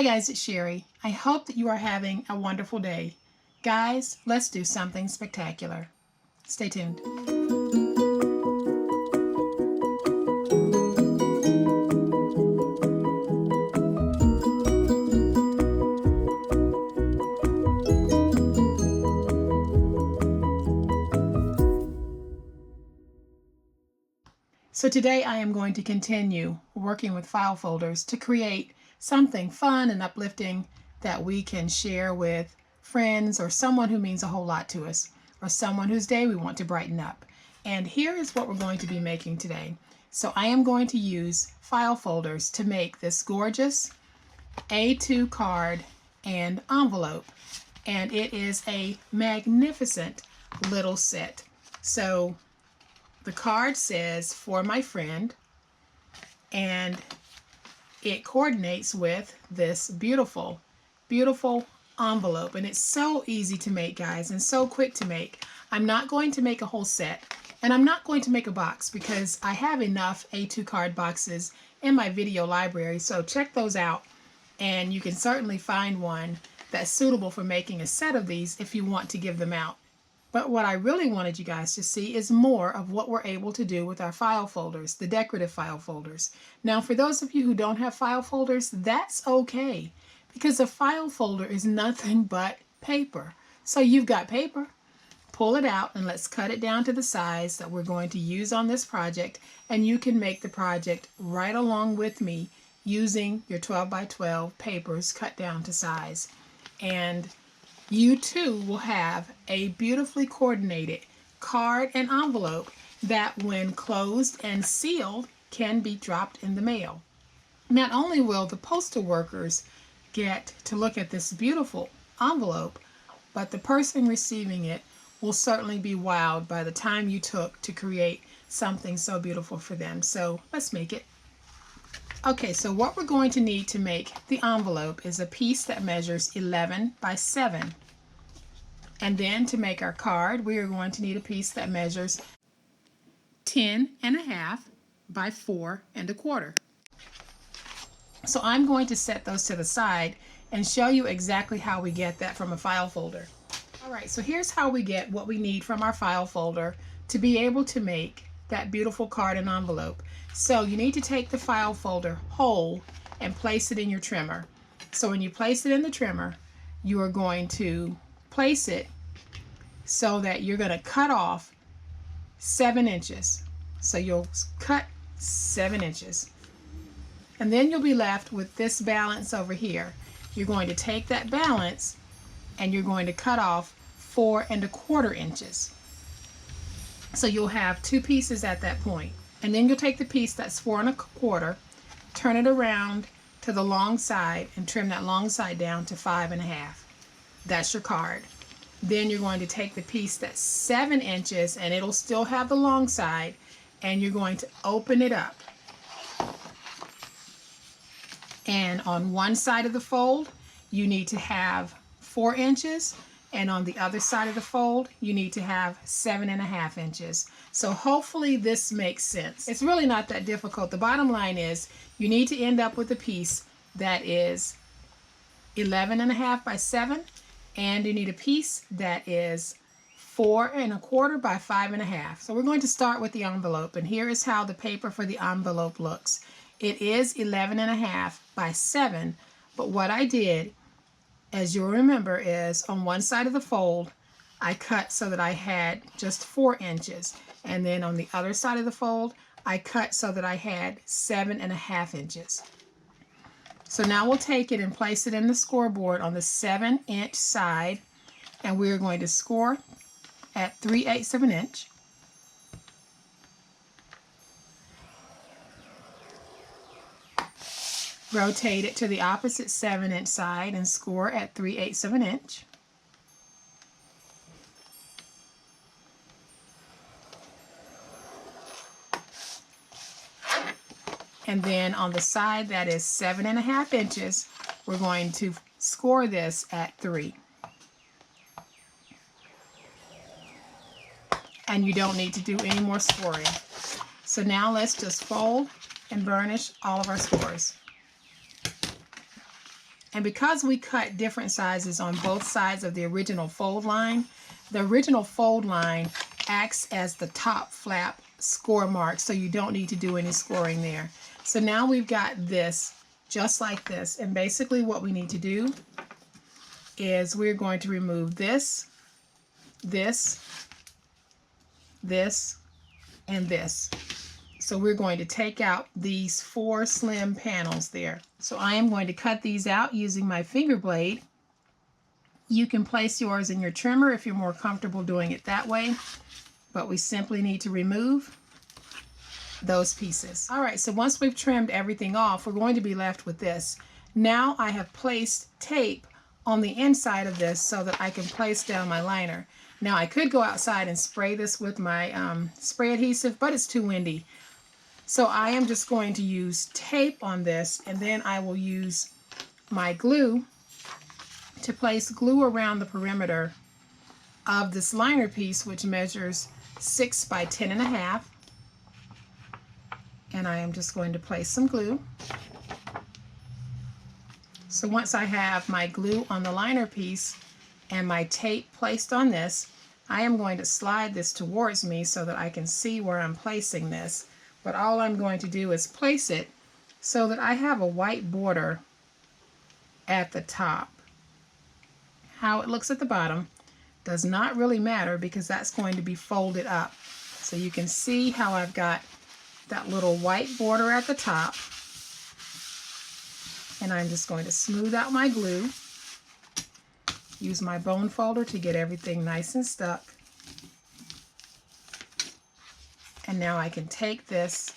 Hi guys, it's Sherry. I hope that you are having a wonderful day. Guys, let's do something spectacular. Stay tuned. So today I am going to continue working with file folders to create something fun and uplifting that we can share with friends or someone who means a whole lot to us or someone whose day we want to brighten up. And here is what we're going to be making today. So I am going to use file folders to make this gorgeous A2 card and envelope. And it is a magnificent little set. So the card says, "For my friend," and it coordinates with this beautiful, beautiful envelope. And it's so easy to make, guys, and so quick to make. I'm not going to make a whole set, and I'm not going to make a box because I have enough A2 card boxes in my video library. So check those out, and you can certainly find one that's suitable for making a set of these if you want to give them out. But what I really wanted you guys to see is more of what we're able to do with our file folders, the decorative file folders. Now, for those of you who don't have file folders, that's okay, because a file folder is nothing but paper. So you've got paper, pull it out, and let's cut it down to the size that we're going to use on this project, and you can make the project right along with me using your 12 by 12 papers cut down to size. And you too will have a beautifully coordinated card and envelope that, when closed and sealed, can be dropped in the mail. Not only will the postal workers get to look at this beautiful envelope, but the person receiving it will certainly be wowed by the time you took to create something so beautiful for them. So let's make it. Okay, so what we're going to need to make the envelope is a piece that measures 11 by 7. And then to make our card, we are going to need a piece that measures 10.5 by 4.25. So I'm going to set those to the side and show you exactly how we get that from a file folder. All right, so here's how we get what we need from our file folder to be able to make that beautiful card and envelope. So you need to take the file folder whole and place it in your trimmer. So when you place it in the trimmer, you are going to place it so that you're going to cut off 7 inches. So you'll cut 7 inches. And then you'll be left with this balance over here. You're going to take that balance and you're going to cut off 4.25 inches. So you'll have 2 pieces at that point. And then you'll take the piece that's 4.25, turn it around to the long side and trim that long side down to 5.5. That's your card. Then you're going to take the piece that's 7 inches and it'll still have the long side, and you're going to open it up. And on one side of the fold, you need to have 4 inches, and on the other side of the fold, you need to have 7.5 inches. So hopefully this makes sense. It's really not that difficult. The bottom line is you need to end up with a piece that is 11.5 by 7, and you need a piece that is 4.25 by 5.5. So we're going to start with the envelope, and here is how the paper for the envelope looks. It is 11.5 by 7, but what I did, as you'll remember, is on one side of the fold, I cut so that I had just 4 inches. And then on the other side of the fold, I cut so that I had 7.5 inches. So now we'll take it and place it in the scoreboard on the 7-inch side, and we're going to score at 3/8 of an inch. Rotate it to the opposite 7-inch side and score at 3/8 of an inch. And then on the side that is 7.5 inches, we're going to score this at 3. And you don't need to do any more scoring. So now let's just fold and burnish all of our scores. And because we cut different sizes on both sides of the original fold line acts as the top flap score mark, so you don't need to do any scoring there. So now we've got this just like this, and basically what we need to do is we're going to remove this, and this. So we're going to take out these 4 slim panels there. So I am going to cut these out using my finger blade. You can place yours in your trimmer if you're more comfortable doing it that way, but we simply need to remove those pieces. All right, so once we've trimmed everything off, we're going to be left with this. Now I have placed tape on the inside of this so that I can place down my liner. Now I could go outside and spray this with my spray adhesive, but it's too windy. So I am just going to use tape on this, and then I will use my glue to place glue around the perimeter of this liner piece, which measures 6 by 10.5. And I am just going to place some glue. So once I have my glue on the liner piece and my tape placed on this, I am going to slide this towards me so that I can see where I'm placing this. But all I'm going to do is place it so that I have a white border at the top. How it looks at the bottom does not really matter because that's going to be folded up. So you can see how I've got that little white border at the top. And I'm just going to smooth out my glue. Use my bone folder to get everything nice and stuck. And now I can take this,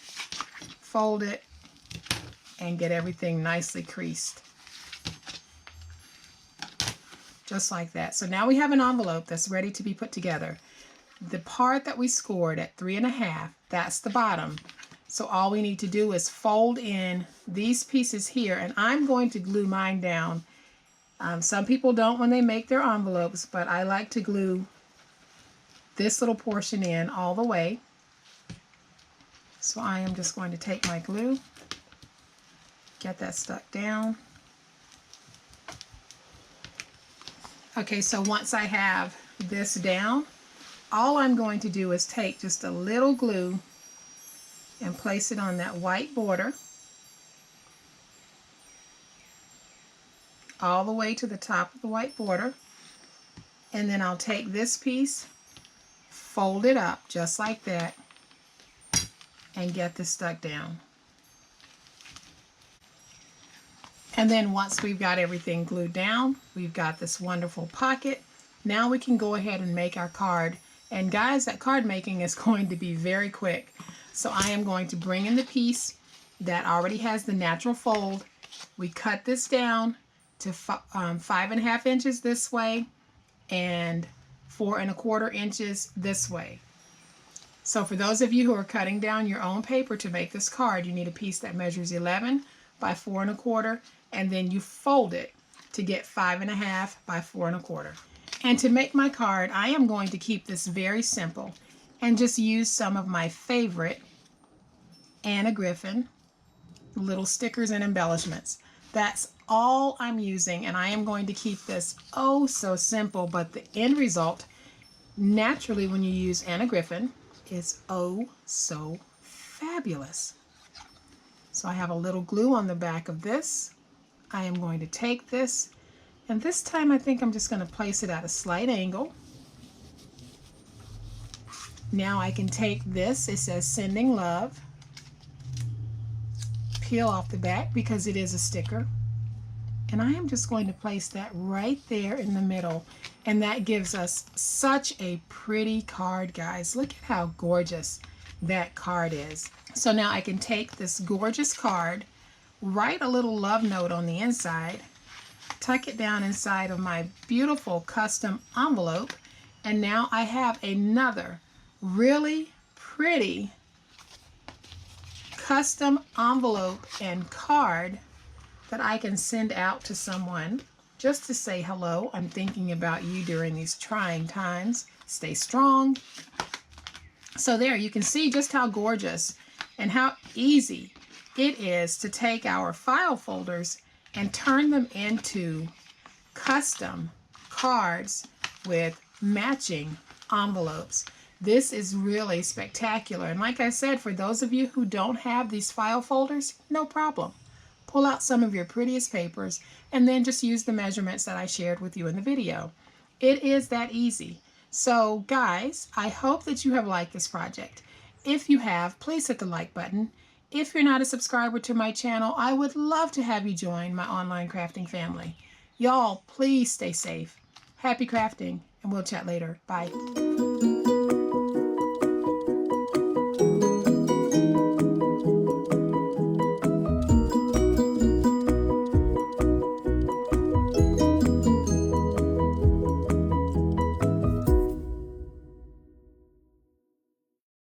fold it, and get everything nicely creased. Just like that. So now we have an envelope that's ready to be put together. The part that we scored at 3.5, that's the bottom. So all we need to do is fold in these pieces here, and I'm going to glue mine down. Some people don't when they make their envelopes, but I like to glue this little portion in all the way. So I am just going to take my glue, get that stuck down. Okay, so once I have this down, all I'm going to do is take just a little glue and place it on that white border all the way to the top of the white border. And then I'll take this piece, fold it up just like that, and get this stuck down. And then once we've got everything glued down, we've got this wonderful pocket. Now we can go ahead and make our card. And guys, that card making is going to be very quick. So I am going to bring in the piece that already has the natural fold. We cut this down to 5.5 inches this way and 4.25 inches this way. So for those of you who are cutting down your own paper to make this card, you need a piece that measures 11 by 4.25, and then you fold it to get 5.5 by 4.25. And to make my card, I am going to keep this very simple and just use some of my favorite Anna Griffin little stickers and embellishments. That's all I'm using, and I am going to keep this oh so simple, but the end result, naturally when you use Anna Griffin, is oh so fabulous. So I have a little glue on the back of this. I am going to take this, and this time I think I'm just going to place it at a slight angle. Now I can take this, it says Sending Love, peel off the back because it is a sticker, and I am just going to place that right there in the middle, and that gives us such a pretty card, guys. Look at how gorgeous that card is. So now I can take this gorgeous card, write a little love note on the inside, tuck it down inside of my beautiful custom envelope, and now I have another really pretty custom envelope and card that I can send out to someone just to say hello. I'm thinking about you during these trying times. Stay strong. So there, you can see just how gorgeous and how easy it is to take our file folders and turn them into custom cards with matching envelopes. This is really spectacular. And like I said, for those of you who don't have these file folders, no problem. Pull out some of your prettiest papers and then just use the measurements that I shared with you in the video. It is that easy. So guys, I hope that you have liked this project. If you have, please hit the like button. If you're not a subscriber to my channel, I would love to have you join my online crafting family. Y'all, please stay safe. Happy crafting, and we'll chat later. Bye.